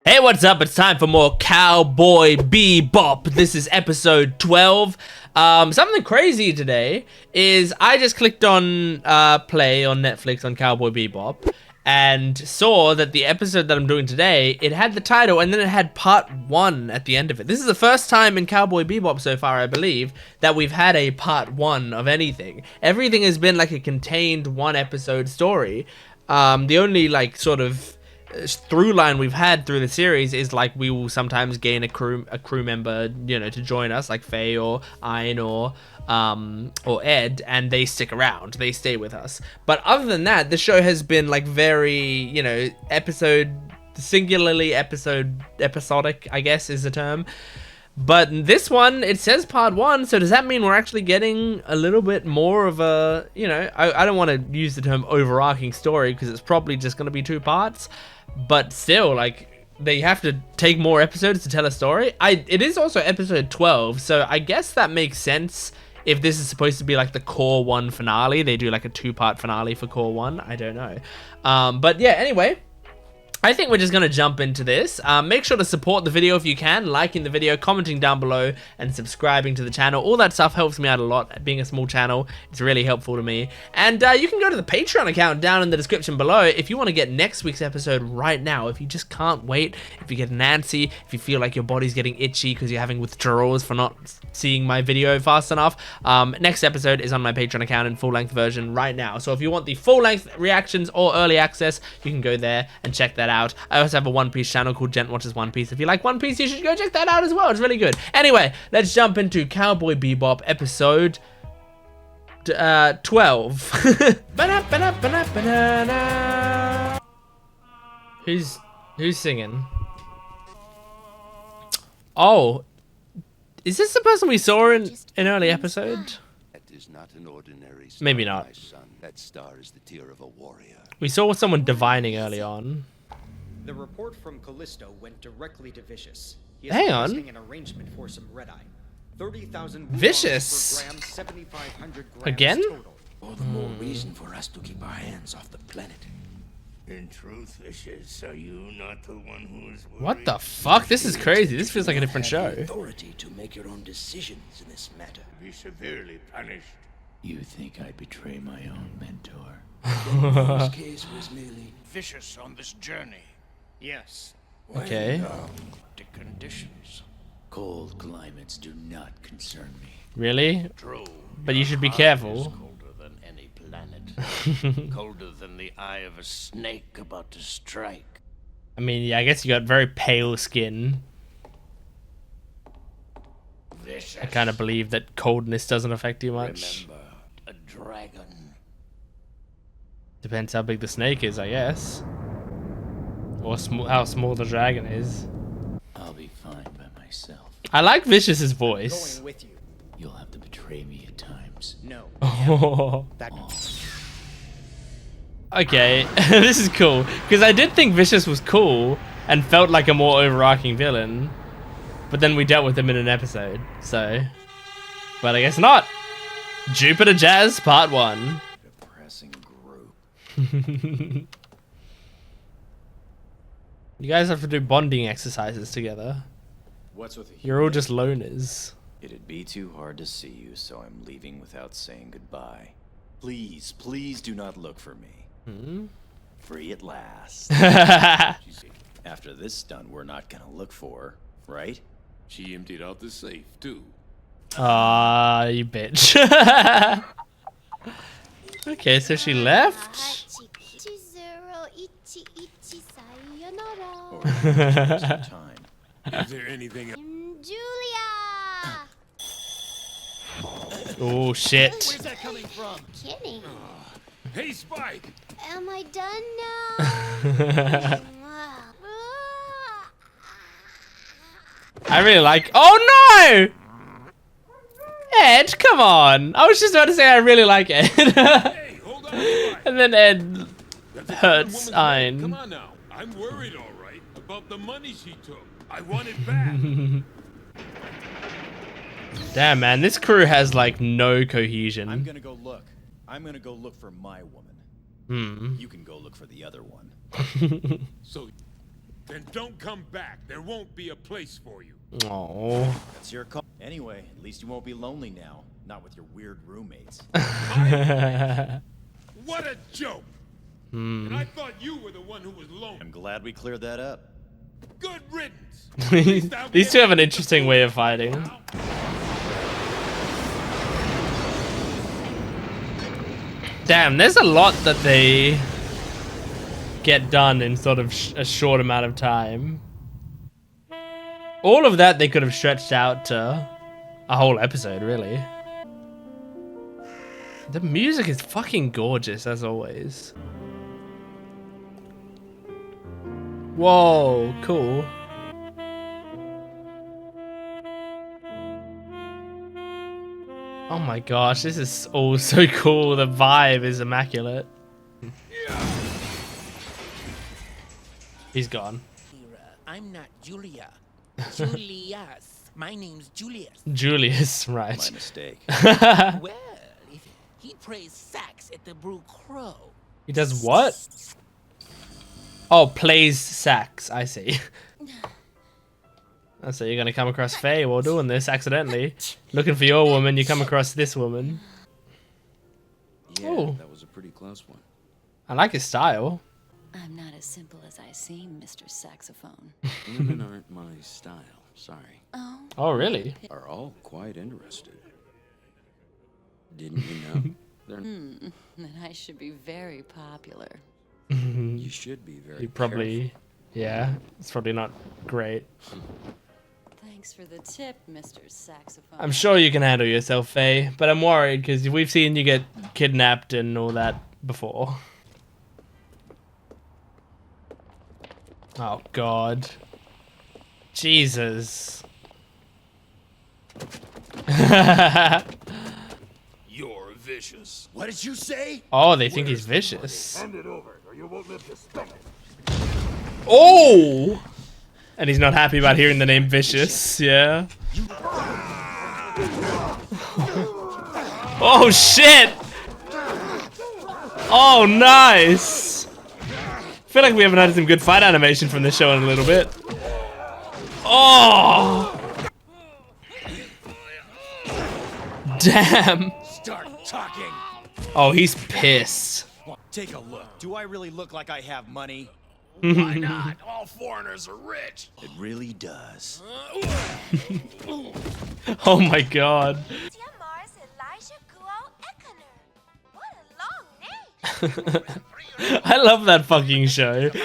Hey, what's up? It's time for more Cowboy Bebop. This is episode 12. Something crazy today is I just clicked on play on Netflix on Cowboy Bebop and saw that the episode that I'm doing today, it had the title and then it had part 1 at the end of it. This is the first time in Cowboy Bebop so far, I believe, that we've had a part 1 of anything. Everything has been like a contained 1 episode story. The only like sort of through line we've had through the series is like we will sometimes gain a crew member, you know, to join us, like Faye or Ein or Ed, and they stick around, they stay with us. But other than that, the show has been like very, you know, episodic, I guess is the term. But this one, it says part 1, so does that mean we're actually getting a little bit more of a, you know, I don't want to use the term overarching story because it's probably just going to be 2 parts, but still, like, they have to take more episodes to tell a story. It is also episode 12, so I guess that makes sense if this is supposed to be like the Core 1 finale. They do like a 2-part finale for Core 1, I don't know. But yeah, anyway, I think we're just going to jump into this. Make sure to support the video if you can, liking the video, commenting down below, and subscribing to the channel. All that stuff helps me out a lot. Being a small channel, it's really helpful to me. And you can go to the Patreon account down in the description below if you want to get next week's episode right now. If you just can't wait, if you get antsy, if you feel like your body's getting itchy because you're having withdrawals for not seeing my video fast enough, next episode is on my Patreon account in full-length version right now. So if you want the full-length reactions or early access, you can go there and check that out. I also have a One Piece channel called Gent Watches One Piece. If you like One Piece, you should go check that out as well. It's really good. Anyway, let's jump into Cowboy Bebop episode 12. Who's singing? Oh, is this the person we saw in an early episode? That is not an ordinary star, Maybe not. my son. That star is the tear of a warrior. We saw someone divining early on. The report from Callisto went directly to Vicious. He is Hang on. requesting an arrangement for some red-eye. 30,000 Vicious? per gram, 7,500 grams Again? total. All the more reason for us to keep our hands off the planet. In truth, Vicious, are you not the one who is worried? What the fuck? This is crazy. This feels like a different show. Authority to make your own decisions in this matter. Be severely punished. You think I betray my own mentor? This case was merely Vicious on this journey. Yes. Okay. The conditions. Cold climates do not concern me. Really? True. But you should be Your heart careful. is colder than any planet. Colder than the eye of a snake about to strike. I mean, yeah, I guess you got very pale skin. Vicious. I kind of believe that coldness doesn't affect you much. Remember, a dragon. Depends how big the snake is, I guess. Or how small the dragon is. I'll be fine by myself. I like Vicious's voice. Going with you. You'll have to betray me at times. No. Oh. That Okay, this is cool. Because I did think Vicious was cool and felt like a more overarching villain. But then we dealt with him in an episode, so... But I guess not. Jupiter Jazz Part 1. Depressing group. You guys have to do bonding exercises together. What's with You're all just loners. It'd be too hard to see you, so I'm leaving without saying goodbye. Please, please do not look for me. Free at last. After this stunt, we're not gonna look for, right? She emptied out the safe, too. Aw, you bitch. Okay, so she left. Or some time. Is there anything else? Julia! Oh shit. Where's that coming from? Kidding. Hey, Spike! Am I done now? I really like. Oh no! Ed, come on. I was just about to say I really like Ed. Hey, hold on, Spike! And then Ed That's a hurts woman's right. Ein. Come on now. I'm worried, all right, about the money she took. I want it back. Damn, man, this crew has like no I'm cohesion. gonna go look. I'm gonna go look for my woman. Hmm. You can go look for the other one. So, Then don't come back. There won't be a place for you. Oh. That's your call. Anyway, at least you won't be lonely now. Not with your weird roommates. What a joke! And I thought you were the one who was lonely. I'm glad we cleared that up. Good riddance. These two have an interesting way of fighting. Damn, there's a lot that they get done in sort of a short amount of time. All of that they could have stretched out to a whole episode, really. The music is fucking gorgeous, as always. Whoa, cool. Oh my gosh, this is all so cool. The vibe is immaculate. He's gone. I'm not Julia. Julius. My name's Julius. Julius, right. My mistake. Well, if he plays sax at the Brew Crow. He does what? Oh, plays sax. I see. So you're gonna come across Faye while doing this accidentally. Looking for your woman, you come across this woman. Yeah, Ooh. that was a pretty close one. I like his style. I'm not as simple as I seem, Mr. Saxophone. Women aren't my style. Sorry. Oh, Oh, really? Are all quite interested. Didn't you know? They're then I should be very popular. You should be very You probably, yeah, it's probably not great. Thanks for the tip, Mr. Saxophone. I'm sure you can handle yourself, Faye, but I'm worried because we've seen you get kidnapped and all that before. Oh, God. Jesus. You're vicious. What did you say? Oh, they think he's vicious. Hand it over, or you won't live to spend it. Oh! And he's not happy about hearing the name Vicious, yeah. Oh, shit! Oh, nice! I feel like we haven't had some good fight animation from this show in a little bit. Oh! Damn! Start talking. Oh, he's pissed. Take a look. Do I really look like I have money? Why not? All foreigners are rich. It really does. Oh my god. What a long name. I love that fucking show. It's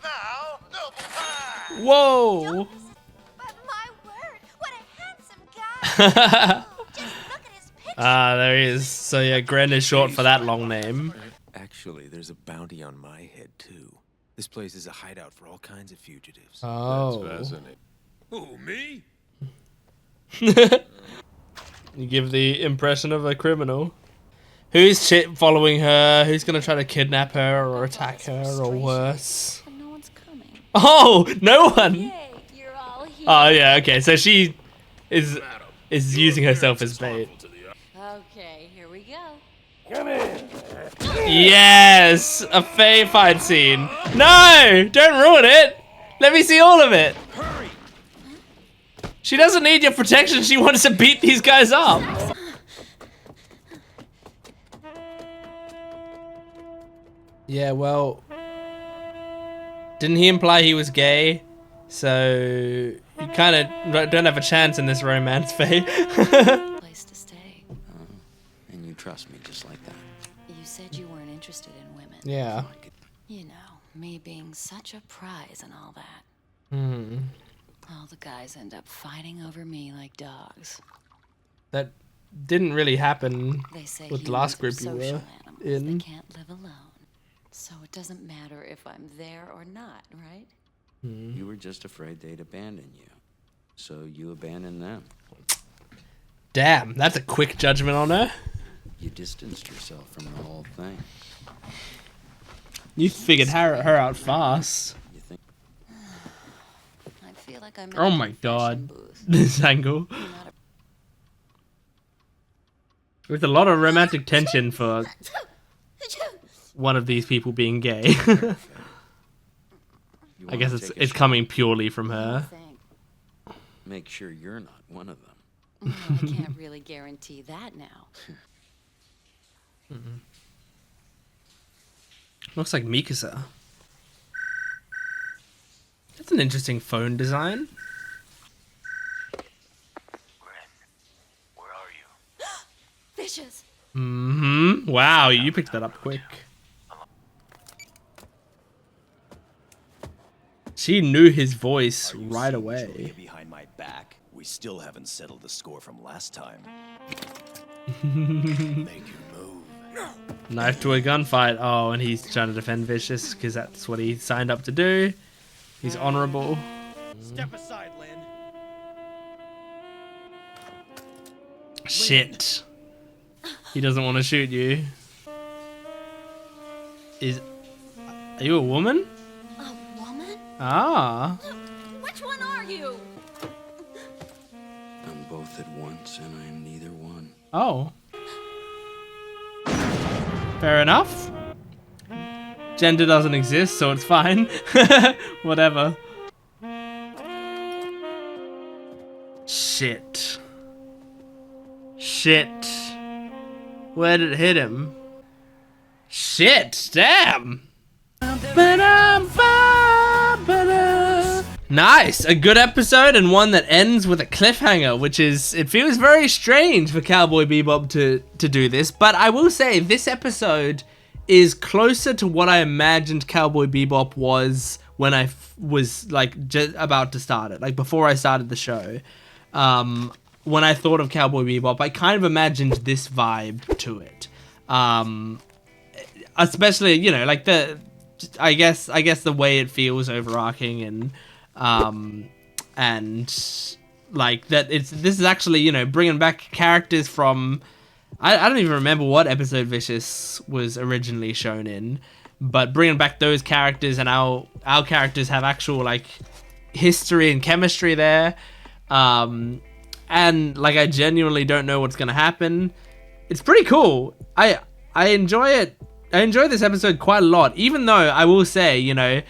now double time. Whoa! But my word, what a handsome guy. Just look at his picture. Ah, there he is. So yeah, Gren is short for that long name. Actually, there's a bounty on my head, too. This place is a hideout for all kinds of fugitives. Oh. Who, me? You give the impression of a criminal. Who's following her? Who's gonna try to kidnap her or attack her or worse? But no one's coming. Oh, no one! Yay, you're all here. Oh yeah, okay, so she is using herself as bait. Okay, here we go. Yes! A Faye fight scene. No! Don't ruin it! Let me see all of it! Hurry! She doesn't need your protection, she wants to beat these guys up! Yeah, well... Didn't he imply he was gay? So... You kinda don't have a chance in this romance, Faye. Place to stay. And you trust me just like that. You said you weren't interested in women. Yeah. You know, me being such a prize and all that. Hmm. All the guys end up fighting over me like dogs. That didn't really happen They say with the last humans group are you social were animals. in. They can't live alone. So it doesn't matter if I'm there or not, right? You were just afraid they'd abandon you. So you abandoned them. Damn, that's a quick judgment on her. You distanced yourself from the whole thing. You figured her out fast. You think I feel like I'm in Oh a my confession god. booth. This angle. Not a- With a lot of romantic tension for one of these people being gay. I guess it's coming purely from her. Thank- Make sure you're not one of them. No, I can't really guarantee that now. Looks like Mikasa. That's an interesting phone design. Where are you? Fishes. Wow, you picked that up quick. She knew his voice right Julia away. behind my back. We still haven't settled the score from last time. Make your move. Knife to a gunfight. Oh, and he's trying to defend Vicious because that's what he signed up to do. He's honorable. Step aside, Lynn. Shit. He doesn't want to shoot you. Are you a woman? A woman? Ah. Which one are you? I'm both at once, and I am neither one. Oh. Fair enough. Gender doesn't exist, so it's fine. Whatever. Shit. Shit. Where did it hit him? Shit, damn. Nice, a good episode and one that ends with a cliffhanger, which is, it feels very strange for Cowboy Bebop to do this, but I will say this episode is closer to what I imagined Cowboy Bebop was when I was like just about to start it, like before I started the show. When I thought of Cowboy Bebop, I kind of imagined this vibe to it. Especially, you know, like I guess the way it feels overarching and like that this is actually, you know, bringing back characters from, I don't even remember what episode Vicious was originally shown in, but bringing back those characters, and our characters have actual like history and chemistry there. And like I genuinely don't know what's gonna happen. It's pretty cool. I enjoy it. I enjoy this episode quite a lot, even though I will say, you know,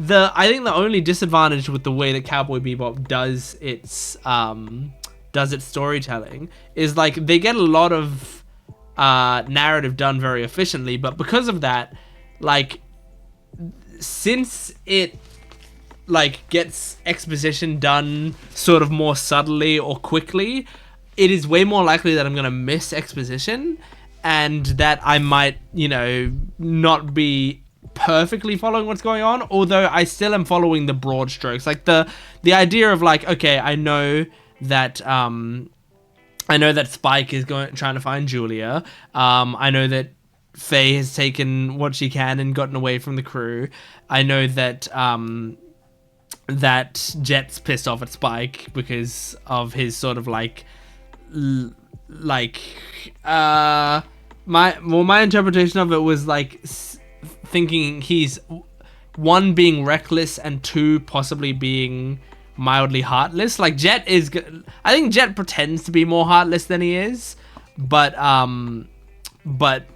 I think the only disadvantage with the way that Cowboy Bebop does its storytelling is like they get a lot of narrative done very efficiently, but because of that, like since it like gets exposition done sort of more subtly or quickly, it is way more likely that I'm gonna miss exposition and that I might, you know, not be perfectly following what's going on, although I still am following the broad strokes. Like the idea of like, okay, I know that Spike is trying to find Julia. I know that Faye has taken what she can and gotten away from the crew. I know that that Jet's pissed off at Spike because of his sort of like my interpretation of it was like thinking he's one, being reckless, and two, possibly being mildly heartless. Like Jet is, I think Jet pretends to be more heartless than he is, but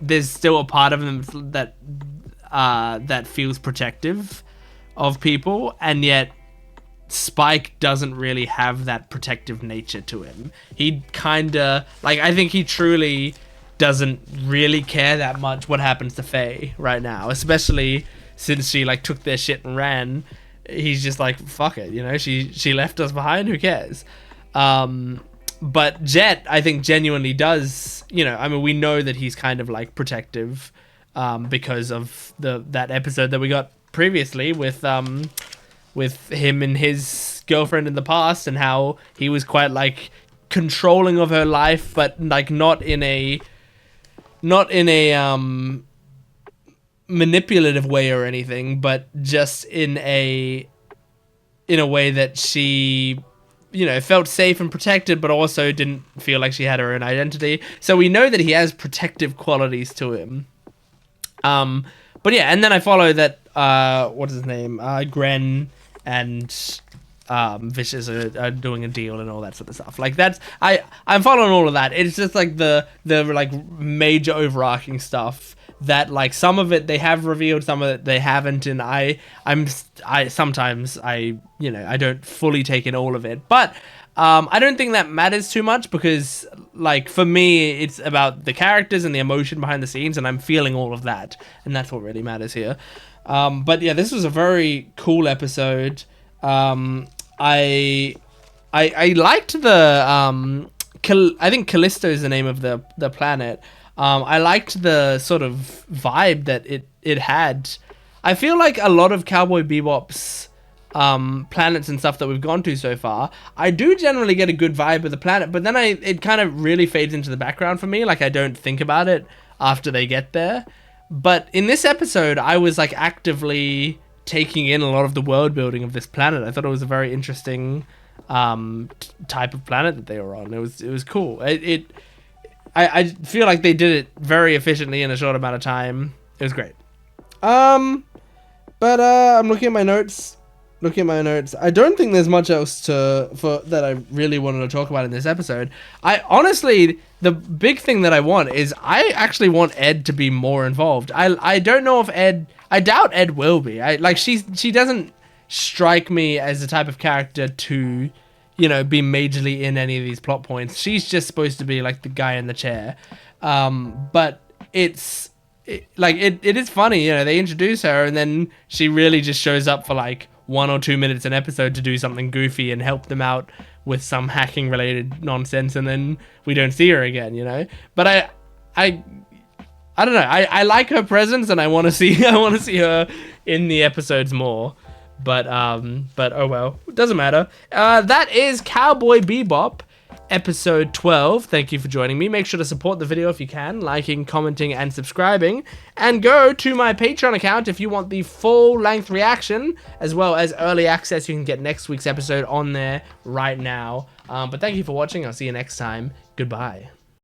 there's still a part of him that feels protective of people, and yet Spike doesn't really have that protective nature to him. He kinda, like, I think he truly doesn't really care that much what happens to Faye right now, especially since she like took their shit and ran. He's just like, fuck it, you know, she left us behind, who cares? But Jet, I think, genuinely does, you know, I mean, we know that he's kind of like protective because of that episode that we got previously with him and his girlfriend in the past, and how he was quite like controlling of her life, but like not in a manipulative way or anything, but just in a way that she, you know, felt safe and protected, but also didn't feel like she had her own identity. So we know that he has protective qualities to him. But yeah, and then I follow that what's his name, Gren and Vicious are doing a deal and all that sort of stuff. Like that's, I'm following all of that. It's just like the like major overarching stuff that like some of it they have revealed, some of it they haven't, and I sometimes I don't fully take in all of it, but I don't think that matters too much, because like for me it's about the characters and the emotion behind the scenes, and I'm feeling all of that, and that's what really matters here. But yeah, this was a very cool episode. I liked the I think Callisto is the name of the planet. I liked the sort of vibe that it had. I feel like a lot of Cowboy Bebop's planets and stuff that we've gone to so far, I do generally get a good vibe of the planet, but then it kind of really fades into the background for me. Like, I don't think about it after they get there. But in this episode, I was like actively taking in a lot of the world building of this planet. I thought it was a very interesting type of planet that they were on. It was cool. I feel like they did it very efficiently in a short amount of time. It was great. I'm looking at my notes. I don't think there's much else that I really wanted to talk about in this episode. I honestly, the big thing that I want is I actually want Ed to be more involved. I don't know if I doubt Ed will be. She doesn't strike me as the type of character to, be majorly in any of these plot points. She's just supposed to be like the guy in the chair. But it is funny, they introduce her and then she really just shows up for like 1 or 2 minutes an episode to do something goofy and help them out with some hacking related nonsense, and then we don't see her again, But I don't know. I like her presence, and I want to see her in the episodes more. But oh well, it doesn't matter. That is Cowboy Bebop, episode 12. Thank you for joining me. Make sure to support the video if you can, liking, commenting, and subscribing. And go to my Patreon account if you want the full-length reaction, as well as early access. You can get next week's episode on there right now. But thank you for watching. I'll see you next time. Goodbye.